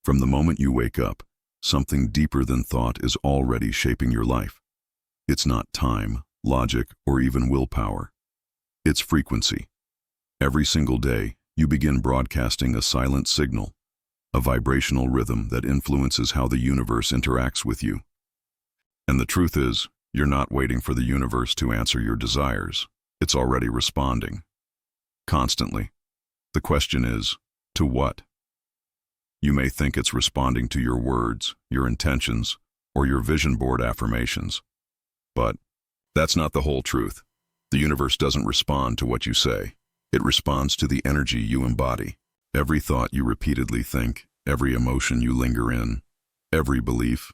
From the moment you wake up, something deeper than thought is already shaping your life. It's not time, logic, or even willpower. It's frequency. Every single day, you begin broadcasting a silent signal, a vibrational rhythm that influences how the universe interacts with you. And the truth is, you're not waiting for the universe to answer your desires. It's already responding. Constantly. The question is, to what? You may think it's responding to your words, your intentions, or your vision board affirmations. But that's not the whole truth. The universe doesn't respond to what you say. It responds to the energy you embody. Every thought you repeatedly think, every emotion you linger in, every belief,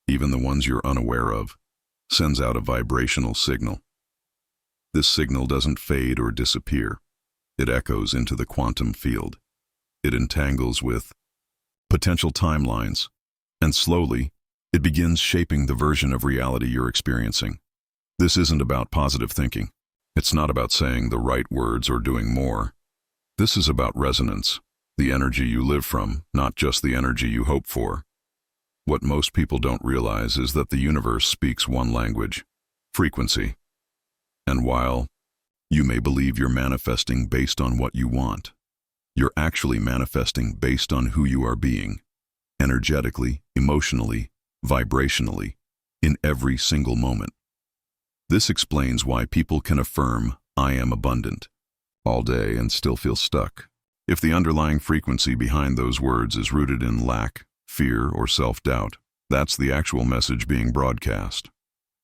even the ones you're unaware of, sends out a vibrational signal. This signal doesn't fade or disappear. It echoes into the quantum field. It entangles with potential timelines, and slowly, it begins shaping the version of reality you're experiencing. This isn't about positive thinking. It's not about saying the right words or doing more. This is about resonance, the energy you live from, not just the energy you hope for. What most people don't realize is that the universe speaks one language, frequency. And while you may believe you're manifesting based on what you want, you're actually manifesting based on who you are being, energetically, emotionally, vibrationally, in every single moment. This explains why people can affirm, "I am abundant," all day and still feel stuck. If the underlying frequency behind those words is rooted in lack, fear, or self-doubt, that's the actual message being broadcast.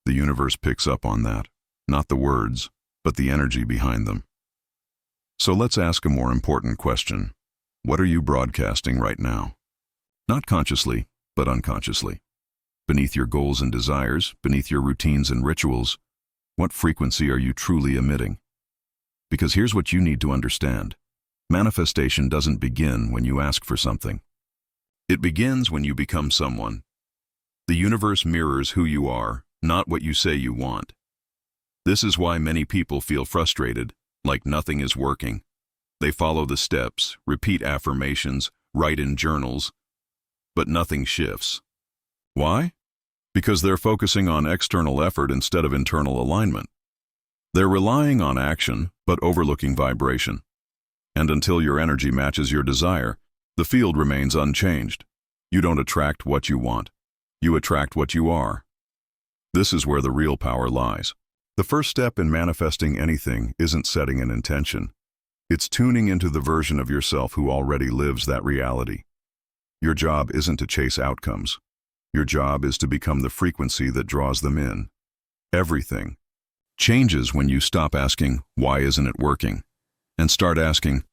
The universe picks up on that, not the words, but the energy behind them. So let's ask a more important question. What are you broadcasting right now? Not consciously, but unconsciously. Beneath your goals and desires, beneath your routines and rituals, what frequency are you truly emitting? Because here's what you need to understand. Manifestation doesn't begin when you ask for something. It begins when you become someone. The universe mirrors who you are, not what you say you want. This is why many people feel frustrated, like nothing is working. They follow the steps, repeat affirmations, write in journals, but nothing shifts. Why? Because they're focusing on external effort instead of internal alignment. They're relying on action, but overlooking vibration. And until your energy matches your desire, the field remains unchanged. You don't attract what you want. You attract what you are. This is where the real power lies. The first step in manifesting anything isn't setting an intention. It's tuning into the version of yourself who already lives that reality. Your job isn't to chase outcomes. Your job is to become the frequency that draws them in. Everything changes when you stop asking, "Why isn't it working?" and start asking,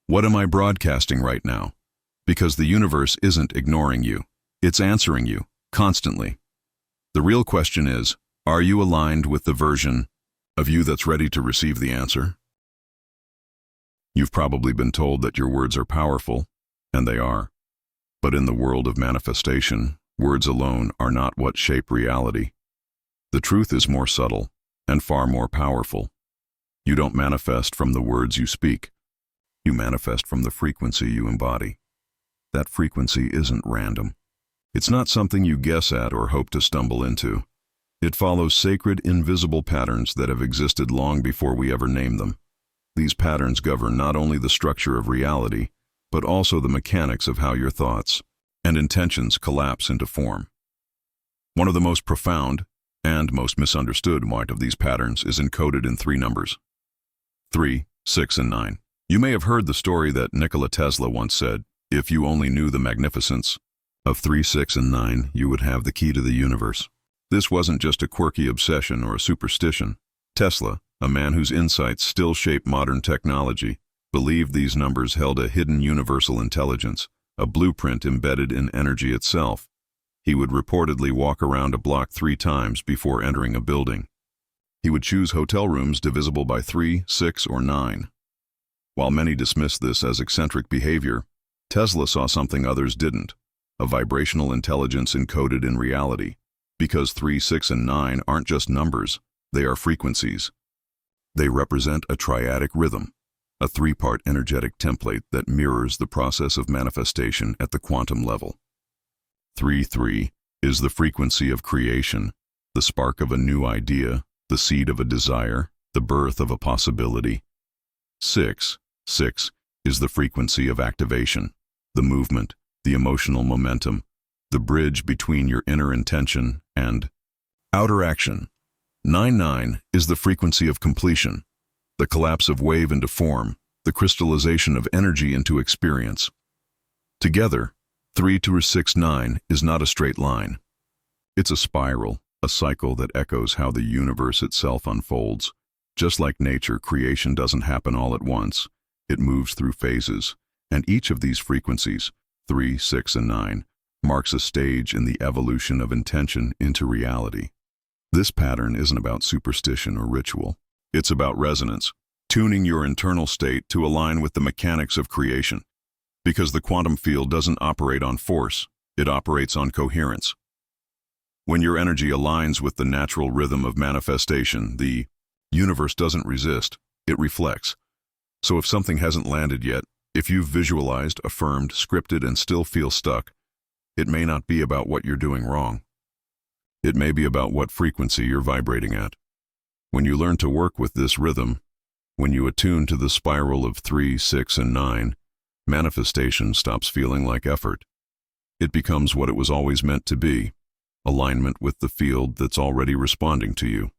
"What am I broadcasting right now?" Because the universe isn't ignoring you. It's answering you, constantly. The real question is, are you aligned with the version of you that's ready to receive the answer? You've probably been told that your words are powerful, and they are. But in the world of manifestation, words alone are not what shape reality. The truth is more subtle and far more powerful. You don't manifest from the words you speak. You manifest from the frequency you embody. That frequency isn't random. It's not something you guess at or hope to stumble into. It follows sacred, invisible patterns that have existed long before we ever name them. These patterns govern not only the structure of reality, but also the mechanics of how your thoughts and intentions collapse into form. One of the most profound and most misunderstood of these patterns is encoded in 3 numbers: 3, 6, and 9. You may have heard the story that Nikola Tesla once said, "If you only knew the magnificence of 3, 6, and 9, you would have the key to the universe." This wasn't just a quirky obsession or a superstition. Tesla, a man whose insights still shape modern technology, believed these numbers held a hidden universal intelligence, a blueprint embedded in energy itself. He would reportedly walk around a block 3 times before entering a building. He would choose hotel rooms divisible by 3, 6, or 9. While many dismissed this as eccentric behavior, Tesla saw something others didn't: a vibrational intelligence encoded in reality. Because 3, 6, and 9 aren't just numbers, they are frequencies. They represent a triadic rhythm, a 3-part energetic template that mirrors the process of manifestation at the quantum level. 3-3 is the frequency of creation, the spark of a new idea, the seed of a desire, the birth of a possibility. 6-6 is the frequency of activation, the movement, the emotional momentum, the bridge between your inner intention and outer action. 9-9 is the frequency of completion, the collapse of wave into form, the crystallization of energy into experience. Together, 3-6-9 is not a straight line. It's a spiral, a cycle that echoes how the universe itself unfolds. Just like nature, creation doesn't happen all at once. It moves through phases, and each of these frequencies, 3, 6, and 9, marks a stage in the evolution of intention into reality. This pattern isn't about superstition or ritual. It's about resonance, tuning your internal state to align with the mechanics of creation. Because the quantum field doesn't operate on force, it operates on coherence. When your energy aligns with the natural rhythm of manifestation, the universe doesn't resist, it reflects. So if something hasn't landed yet, if you've visualized, affirmed, scripted, and still feel stuck, it may not be about what you're doing wrong. It may be about what frequency you're vibrating at. When you learn to work with this rhythm, when you attune to the spiral of 3, 6, and 9, manifestation stops feeling like effort. It becomes what it was always meant to be, alignment with the field that's already responding to you.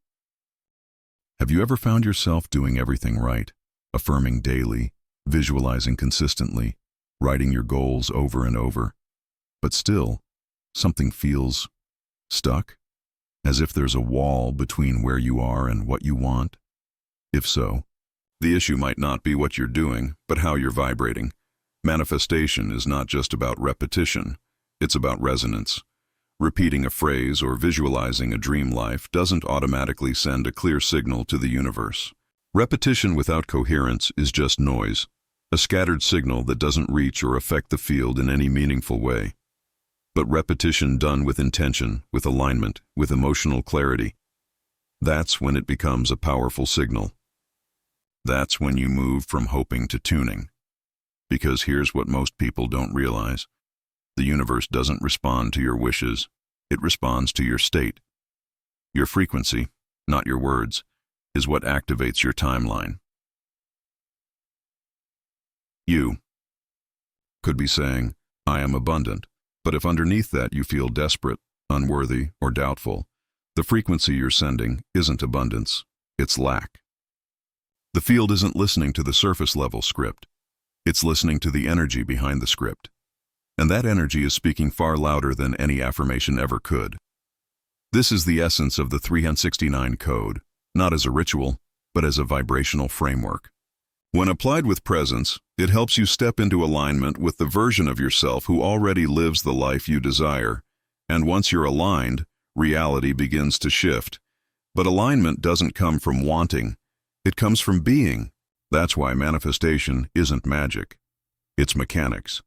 Have you ever found yourself doing everything right, affirming daily, visualizing consistently, writing your goals over and over, but still, something feels stuck? As if there's a wall between where you are and what you want? If so, the issue might not be what you're doing, but how you're vibrating. Manifestation is not just about repetition, it's about resonance. Repeating a phrase or visualizing a dream life doesn't automatically send a clear signal to the universe. Repetition without coherence is just noise, a scattered signal that doesn't reach or affect the field in any meaningful way. But repetition done with intention, with alignment, with emotional clarity, that's when it becomes a powerful signal. That's when you move from hoping to tuning. Because here's what most people don't realize. The universe doesn't respond to your wishes, it responds to your state. Your frequency, not your words, is what activates your timeline. You could be saying, I am abundant, but if underneath that you feel desperate, unworthy, or doubtful, the frequency you're sending isn't abundance, it's lack. The field isn't listening to the surface level script, it's listening to the energy behind the script. And that energy is speaking far louder than any affirmation ever could. This is the essence of the 369 code, not as a ritual, but as a vibrational framework. When applied with presence, it helps you step into alignment with the version of yourself who already lives the life you desire. And once you're aligned, reality begins to shift. But alignment doesn't come from wanting, it comes from being. That's why manifestation isn't magic. It's mechanics.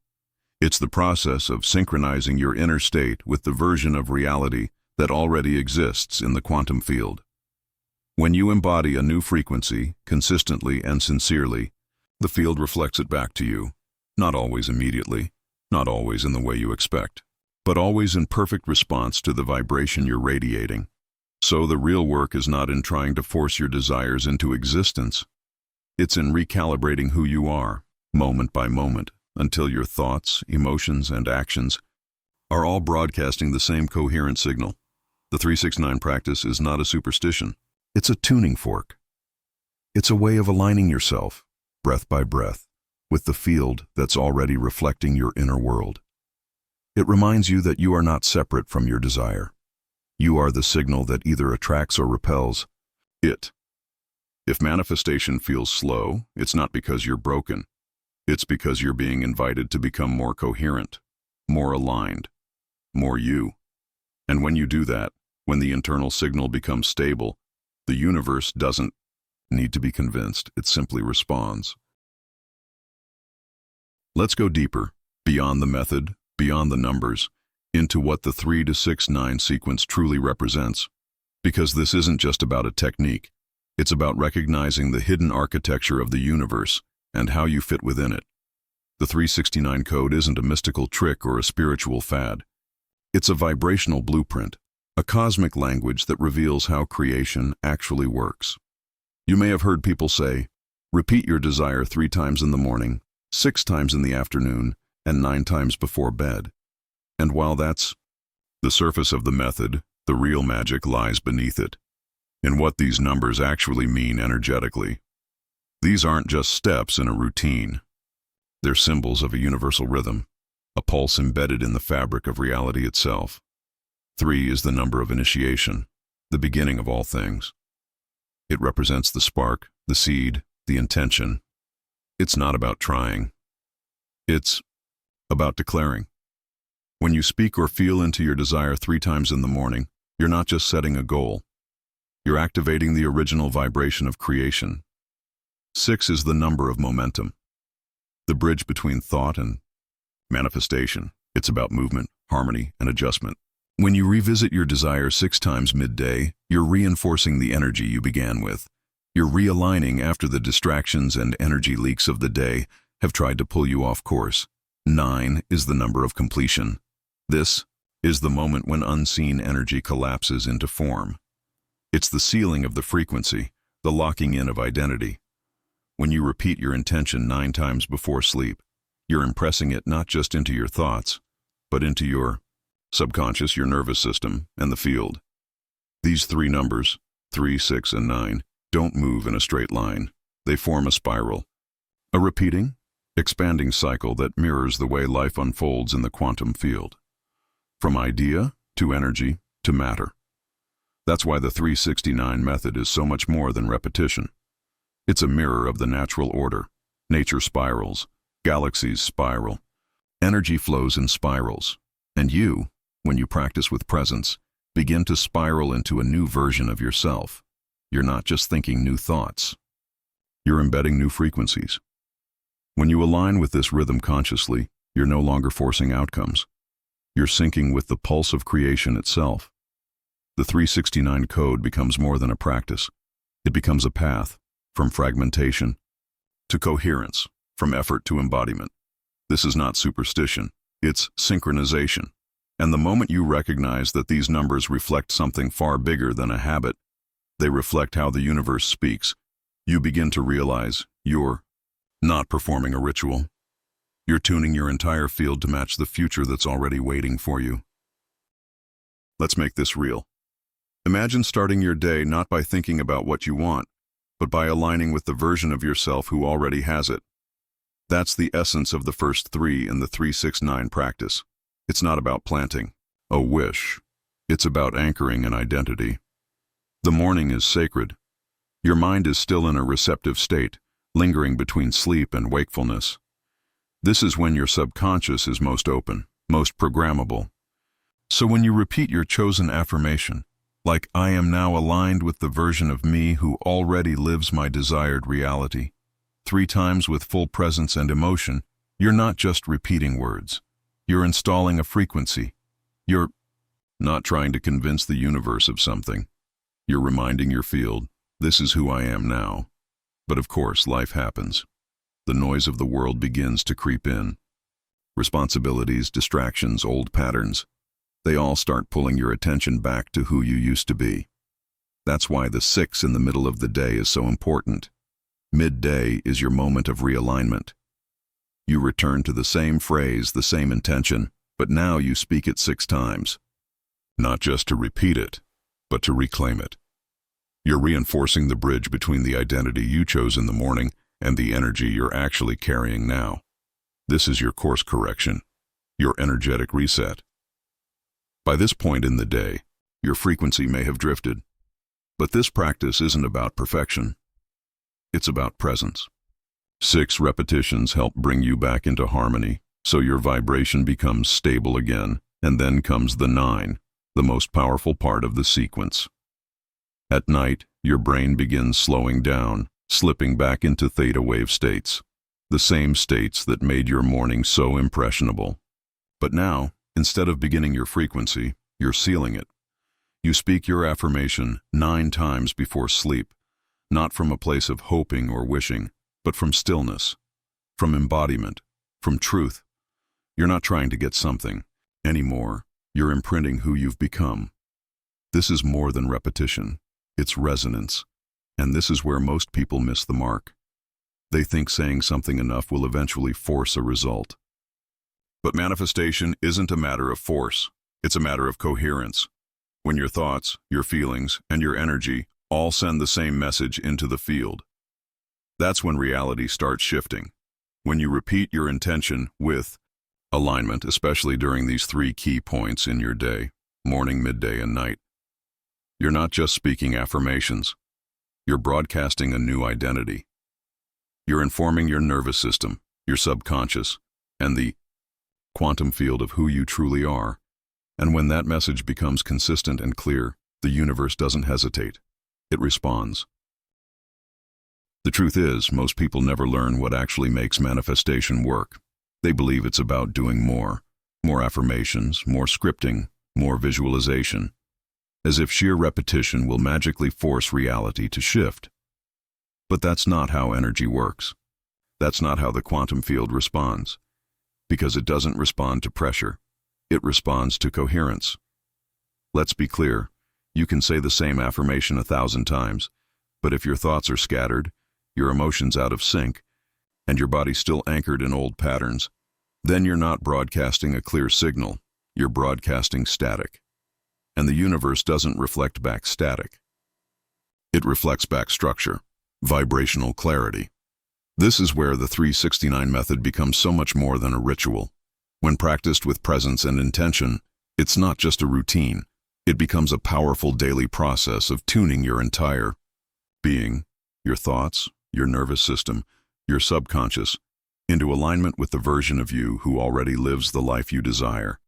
It's the process of synchronizing your inner state with the version of reality that already exists in the quantum field. When you embody a new frequency, consistently and sincerely, the field reflects it back to you, not always immediately, not always in the way you expect, but always in perfect response to the vibration you're radiating. So the real work is not in trying to force your desires into existence. It's in recalibrating who you are, moment by moment, until your thoughts, emotions, and actions are all broadcasting the same coherent signal. The 369 practice is not a superstition. It's a tuning fork. It's a way of aligning yourself, breath by breath, with the field that's already reflecting your inner world. It reminds you that you are not separate from your desire. You are the signal that either attracts or repels it. If manifestation feels slow, it's not because you're broken. It's because you're being invited to become more coherent, more aligned, more you. And when you do that, when the internal signal becomes stable, the universe doesn't need to be convinced, it simply responds. Let's go deeper, beyond the method, beyond the numbers, into what the 3-6-9 sequence truly represents. Because this isn't just about a technique, it's about recognizing the hidden architecture of the universe and how you fit within it. The 369 code isn't a mystical trick or a spiritual fad. It's a vibrational blueprint, a cosmic language that reveals how creation actually works. You may have heard people say, repeat your desire 3 times in the morning, 6 times in the afternoon, and 9 times before bed. And while that's the surface of the method, the real magic lies beneath it, in what these numbers actually mean energetically. These aren't just steps in a routine. They're symbols of a universal rhythm, a pulse embedded in the fabric of reality itself. 3 is the number of initiation, the beginning of all things. It represents the spark, the seed, the intention. It's not about trying. It's about declaring. When you speak or feel into your desire 3 times in the morning, you're not just setting a goal. You're activating the original vibration of creation. 6 is the number of momentum, the bridge between thought and manifestation. It's about movement, harmony, and adjustment. When you revisit your desire 6 times midday, you're reinforcing the energy you began with. You're realigning after the distractions and energy leaks of the day have tried to pull you off course. 9 is the number of completion. This is the moment when unseen energy collapses into form. It's the sealing of the frequency, the locking in of identity. When you repeat your intention 9 times before sleep, you're impressing it not just into your thoughts, but into your subconscious, your nervous system, and the field. These 3 numbers, 3, 6, and 9, don't move in a straight line. They form a spiral, a repeating, expanding cycle that mirrors the way life unfolds in the quantum field. From idea to energy to matter. That's why the 369 method is so much more than repetition. It's a mirror of the natural order. Nature spirals, galaxies spiral. Energy flows in spirals. And you, when you practice with presence, begin to spiral into a new version of yourself. You're not just thinking new thoughts. You're embedding new frequencies. When you align with this rhythm consciously, you're no longer forcing outcomes. You're syncing with the pulse of creation itself. The 369 code becomes more than a practice. It becomes a path, from fragmentation to coherence, from effort to embodiment. This is not superstition, it's synchronization. And the moment you recognize that these numbers reflect something far bigger than a habit, they reflect how the universe speaks, you begin to realize you're not performing a ritual. You're tuning your entire field to match the future that's already waiting for you. Let's make this real. Imagine starting your day not by thinking about what you want, but by aligning with the version of yourself who already has it. That's the essence of the first 3 in the 369 practice. It's not about planting a wish. It's about anchoring an identity. The morning is sacred. Your mind is still in a receptive state, lingering between sleep and wakefulness. This is when your subconscious is most open, most programmable. So when you repeat your chosen affirmation, like I am now aligned with the version of me who already lives my desired reality, 3 times with full presence and emotion, you're not just repeating words. You're installing a frequency. You're not trying to convince the universe of something. You're reminding your field, this is who I am now. But of course, life happens. The noise of the world begins to creep in. Responsibilities, distractions, old patterns. They all start pulling your attention back to who you used to be. That's why the 6 in the middle of the day is so important. Midday is your moment of realignment. You return to the same phrase, the same intention, but now you speak it 6 times. Not just to repeat it, but to reclaim it. You're reinforcing the bridge between the identity you chose in the morning and the energy you're actually carrying now. This is your course correction, your energetic reset. By this point in the day, your frequency may have drifted, but this practice isn't about perfection. It's about presence. 6 repetitions help bring you back into harmony, so your vibration becomes stable again, and then comes the 9, the most powerful part of the sequence. At night, your brain begins slowing down, slipping back into theta wave states, the same states that made your morning so impressionable. But now, instead of beginning your frequency, you're sealing it. You speak your affirmation 9 times before sleep, not from a place of hoping or wishing, but from stillness, from embodiment, from truth. You're not trying to get something anymore. You're imprinting who you've become. This is more than repetition. It's resonance. And this is where most people miss the mark. They think saying something enough will eventually force a result. But manifestation isn't a matter of force. It's a matter of coherence. When your thoughts, your feelings, and your energy all send the same message into the field, that's when reality starts shifting. When you repeat your intention with alignment, especially during these 3 key points in your day, morning, midday, and night, you're not just speaking affirmations. You're broadcasting a new identity. You're informing your nervous system, your subconscious, and the quantum field of who you truly are. And when that message becomes consistent and clear, the universe doesn't hesitate. It responds. The truth is, most people never learn what actually makes manifestation work. They believe it's about doing more affirmations, more scripting, more visualization, as if sheer repetition will magically force reality to shift. But that's not how energy works. That's not how the quantum field responds. Because it doesn't respond to pressure. It responds to coherence. Let's be clear. You can say the same affirmation 1,000 times, but if your thoughts are scattered, your emotions out of sync, and your body still anchored in old patterns, then you're not broadcasting a clear signal. You're broadcasting static. And the universe doesn't reflect back static. It reflects back structure, vibrational clarity. This is where the 369 method becomes so much more than a ritual. When practiced with presence and intention, it's not just a routine. It becomes a powerful daily process of tuning your entire being, your thoughts, your nervous system, your subconscious, into alignment with the version of you who already lives the life you desire.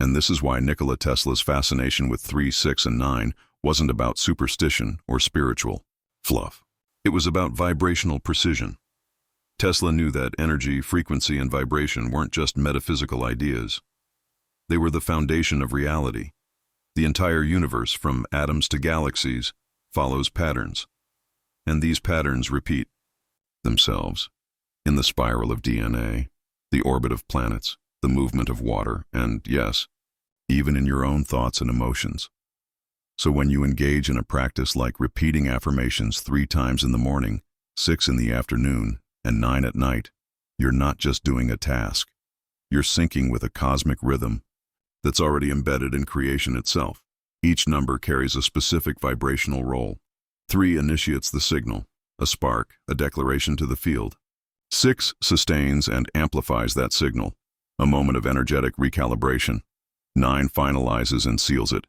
And this is why Nikola Tesla's fascination with 3, 6, and 9 wasn't about superstition or spiritual fluff. It was about vibrational precision. Tesla knew that energy, frequency, and vibration weren't just metaphysical ideas. They were the foundation of reality. The entire universe, from atoms to galaxies, follows patterns. And these patterns repeat themselves in the spiral of DNA, the orbit of planets, the movement of water, and, yes, even in your own thoughts and emotions. So when you engage in a practice like repeating affirmations 3 times in the morning, 6 in the afternoon, and 9 at night, you're not just doing a task. You're syncing with a cosmic rhythm that's already embedded in creation itself. Each number carries a specific vibrational role. 3 initiates the signal, a spark, a declaration to the field. 6 sustains and amplifies that signal, a moment of energetic recalibration. 9 finalizes and seals it,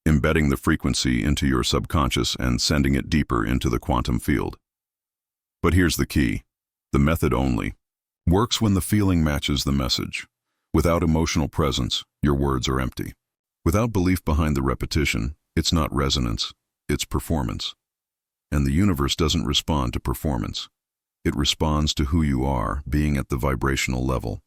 embedding the frequency into your subconscious and sending it deeper into the quantum field. But here's the key. The method only works when the feeling matches the message. Without emotional presence, your words are empty. Without belief behind the repetition, it's not resonance, it's performance. And the universe doesn't respond to performance. It responds to who you are, being at the vibrational level.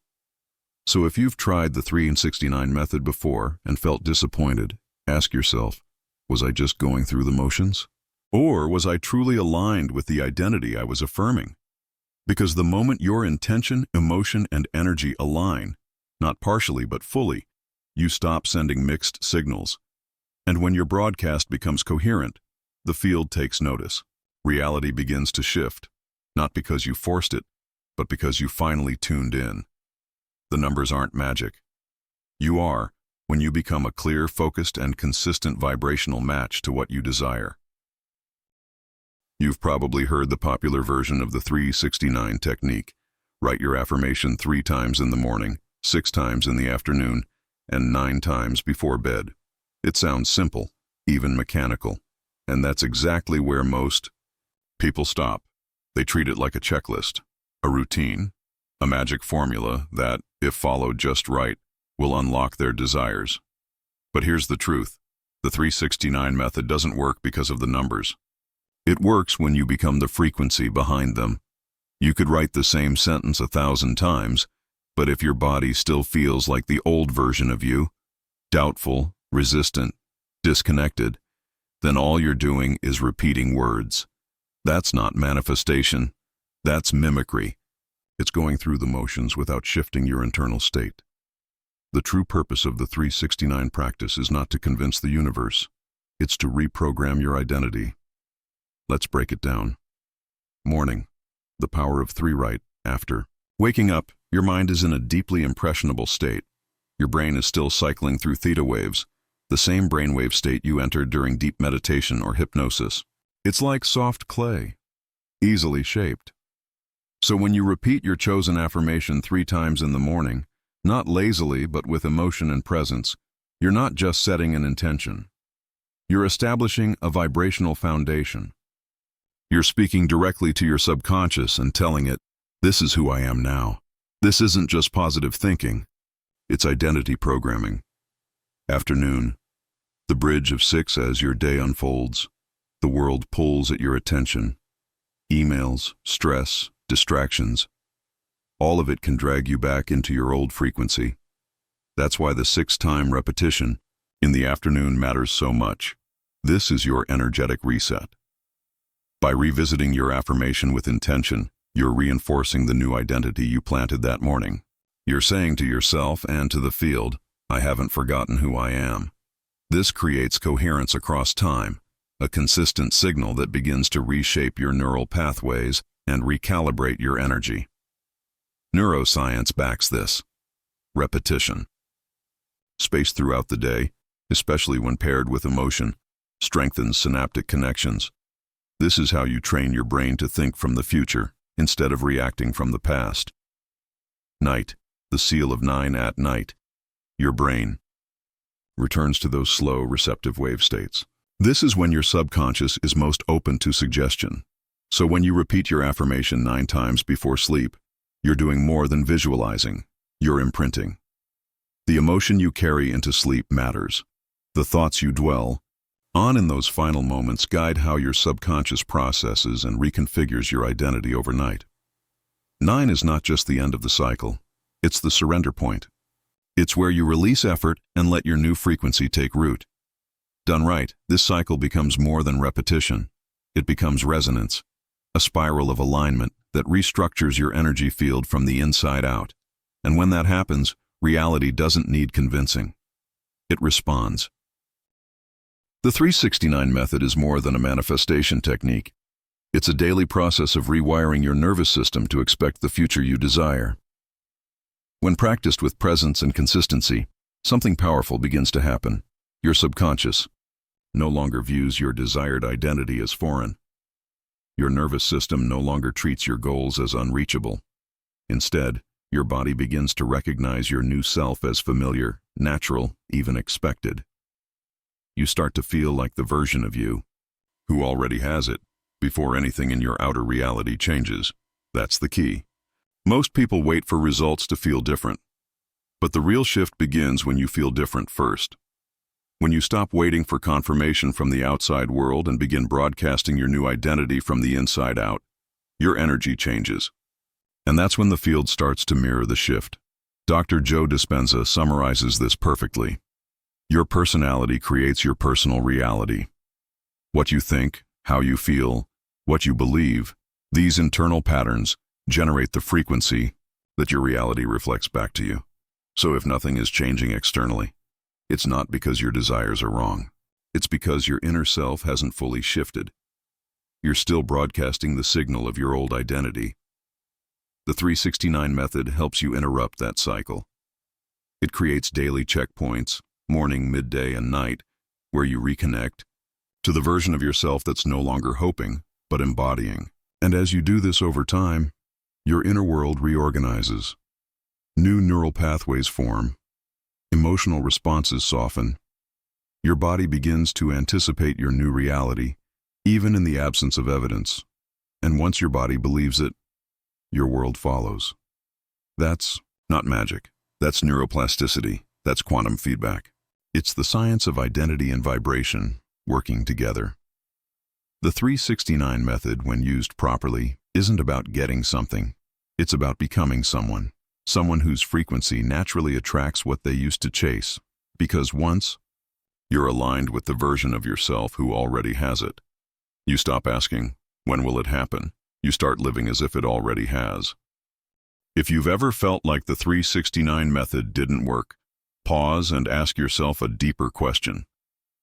So if you've tried the 369 method before and felt disappointed, ask yourself, was I just going through the motions? Or was I truly aligned with the identity I was affirming? Because the moment your intention, emotion, and energy align, not partially but fully, you stop sending mixed signals. And when your broadcast becomes coherent, the field takes notice. Reality begins to shift, not because you forced it, but because you finally tuned in. The numbers aren't magic. You are when you become a clear, focused, and consistent vibrational match to what you desire. You've probably heard the popular version of the 369 technique. Write your affirmation 3 times in the morning, 6 times in the afternoon, and 9 times before bed. It sounds simple, even mechanical, and that's exactly where most people stop. They treat it like a checklist, a routine, a magic formula that, if followed just right, will unlock their desires. But here's the truth. The 369 method doesn't work because of the numbers. It works when you become the frequency behind them. You could write the same sentence 1,000 times, but if your body still feels like the old version of you, doubtful, resistant, disconnected, then all you're doing is repeating words. That's not manifestation. That's mimicry. It's going through the motions without shifting your internal state. The true purpose of the 369 practice is not to convince the universe. It's to reprogram your identity. Let's break it down. Morning. The power of 3 right after. Waking up, your mind is in a deeply impressionable state. Your brain is still cycling through theta waves, the same brainwave state you entered during deep meditation or hypnosis. It's like soft clay, easily shaped. So when you repeat your chosen affirmation 3 times in the morning, not lazily but with emotion and presence, you're not just setting an intention. You're establishing a vibrational foundation. You're speaking directly to your subconscious and telling it, this is who I am now. This isn't just positive thinking. It's identity programming. Afternoon. The bridge of 6 as your day unfolds. The world pulls at your attention. Emails, stress, distractions. All of it can drag you back into your old frequency. That's why the 6-time repetition in the afternoon matters so much. This is your energetic reset. By revisiting your affirmation with intention, you're reinforcing the new identity you planted that morning. You're saying to yourself and to the field, I haven't forgotten who I am. This creates coherence across time, a consistent signal that begins to reshape your neural pathways and recalibrate your energy. Neuroscience backs this. Repetition. Spaced throughout the day, especially when paired with emotion, strengthens synaptic connections. This is how you train your brain to think from the future instead of reacting from the past. Night, the seal of 9 at night. Your brain returns to those slow, receptive wave states. This is when your subconscious is most open to suggestion. So when you repeat your affirmation 9 times before sleep, you're doing more than visualizing. You're imprinting. The emotion you carry into sleep matters. The thoughts you dwell on in those final moments guide how your subconscious processes and reconfigures your identity overnight. 9 is not just the end of the cycle. It's the surrender point. It's where you release effort and let your new frequency take root. Done right, this cycle becomes more than repetition. It becomes resonance, a spiral of alignment that restructures your energy field from the inside out. And when that happens, reality doesn't need convincing. It responds. The 369 method is more than a manifestation technique. It's a daily process of rewiring your nervous system to expect the future you desire. When practiced with presence and consistency, something powerful begins to happen. Your subconscious no longer views your desired identity as foreign. Your nervous system no longer treats your goals as unreachable. Instead, your body begins to recognize your new self as familiar, natural, even expected. You start to feel like the version of you who already has it before anything in your outer reality changes. That's the key. Most people wait for results to feel different. But the real shift begins when you feel different first. When you stop waiting for confirmation from the outside world and begin broadcasting your new identity from the inside out, your energy changes. And that's when the field starts to mirror the shift. Dr. Joe Dispenza summarizes this perfectly. Your personality creates your personal reality. What you think, how you feel, what you believe, these internal patterns generate the frequency that your reality reflects back to you. So if nothing is changing externally, it's not because your desires are wrong. It's because your inner self hasn't fully shifted. You're still broadcasting the signal of your old identity. The 369 method helps you interrupt that cycle. It creates daily checkpoints, morning, midday, and night, where you reconnect to the version of yourself that's no longer hoping, but embodying. And as you do this over time, your inner world reorganizes. New neural pathways form. Emotional responses soften. Your body begins to anticipate your new reality, even in the absence of evidence. And once your body believes it, your world follows. That's not magic. That's neuroplasticity. That's quantum feedback. It's the science of identity and vibration working together. The 369 method, when used properly, isn't about getting something. It's about becoming someone. Someone whose frequency naturally attracts what they used to chase. Because once you're aligned with the version of yourself who already has it, you stop asking, when will it happen? You start living as if it already has. If you've ever felt like the 369 method didn't work, Pause and ask yourself a deeper question.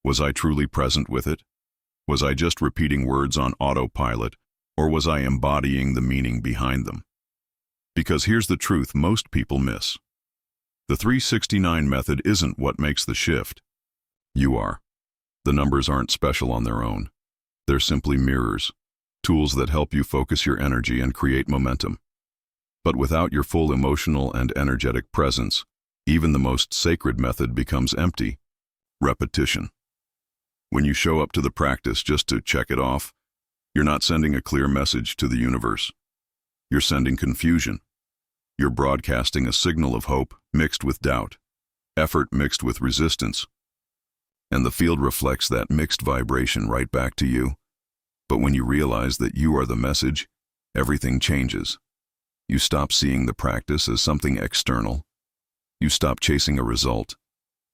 Was I truly present with it? Was I just repeating words on autopilot, or was I embodying the meaning behind them? Because here's the truth most people miss. The 369 method isn't what makes the shift. You are. The numbers aren't special on their own. They're simply mirrors, tools that help you focus your energy and create momentum. But without your full emotional and energetic presence, even the most sacred method becomes empty. Repetition. When you show up to the practice just to check it off, you're not sending a clear message to the universe. You're sending confusion. You're broadcasting a signal of hope mixed with doubt, effort mixed with resistance. And the field reflects that mixed vibration right back to you. But when you realize that you are the message, everything changes. You stop seeing the practice as something external. You stop chasing a result.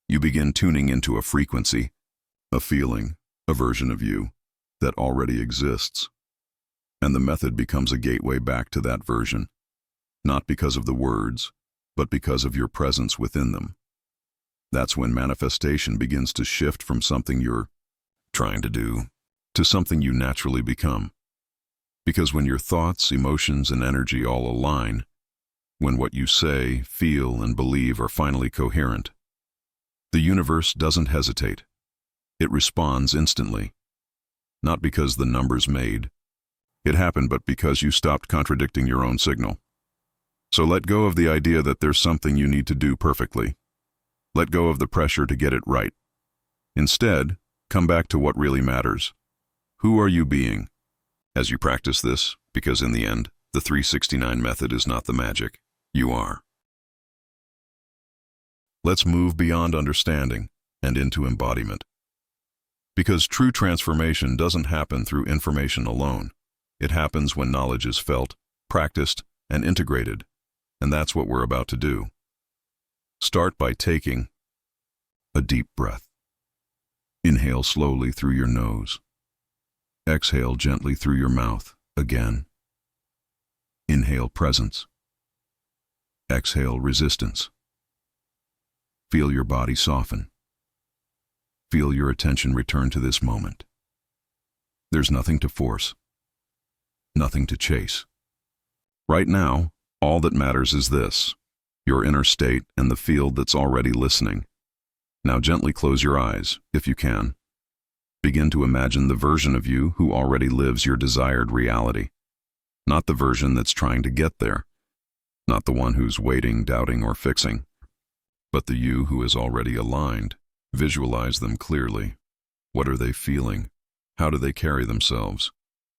You begin tuning into a frequency, a feeling, a version of you that already exists. And the method becomes a gateway back to that version, not because of the words, but because of your presence within them. That's when manifestation begins to shift from something you're trying to do to something you naturally become. Because when your thoughts, emotions, and energy all align, when what you say, feel, and believe are finally coherent, the universe doesn't hesitate. It responds instantly. Not because the numbers made it happen, but because you stopped contradicting your own signal. So let go of the idea that there's something you need to do perfectly. Let go of the pressure to get it right. Instead, come back to what really matters. Who are you being as you practice this? Because in the end, the 369 method is not the magic. You are. Let's move beyond understanding and into embodiment. Because true transformation doesn't happen through information alone. It happens when knowledge is felt, practiced, and integrated. And that's what we're about to do. Start by taking a deep breath. Inhale slowly through your nose. Exhale gently through your mouth again. Inhale presence. Exhale resistance. Feel your body soften. Feel your attention return to this moment. There's nothing to force, nothing to chase. Right now, all that matters is this, your inner state and the field that's already listening. Now gently close your eyes, if you can. Begin to imagine the version of you who already lives your desired reality. Not the version that's trying to get there. Not the one who's waiting, doubting, or fixing. But the you who is already aligned. Visualize them clearly. What are they feeling? How do they carry themselves?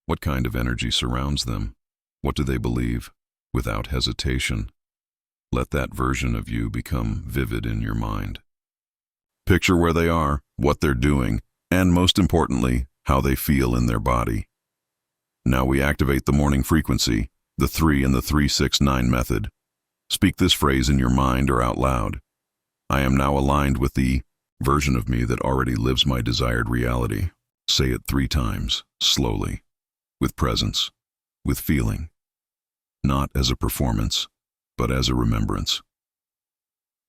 What kind of energy surrounds them? What do they believe? Without hesitation, let that version of you become vivid in your mind. Picture where they are, what they're doing, and most importantly, how they feel in their body. Now we activate the morning frequency, the 3 and the 369 method. Speak this phrase in your mind or out loud. I am now aligned with the version of me that already lives my desired reality. Say it 3 times, slowly, with presence, with feeling. Not as a performance, but as a remembrance.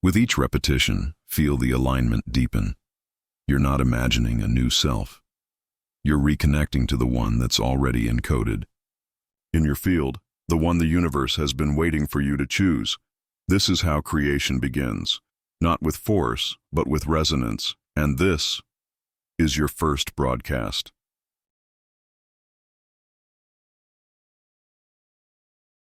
With each repetition, feel the alignment deepen. You're not imagining a new self. You're reconnecting to the one that's already encoded. In your field, the one the universe has been waiting for you to choose. This is how creation begins, not with force, but with resonance. And this is your first broadcast.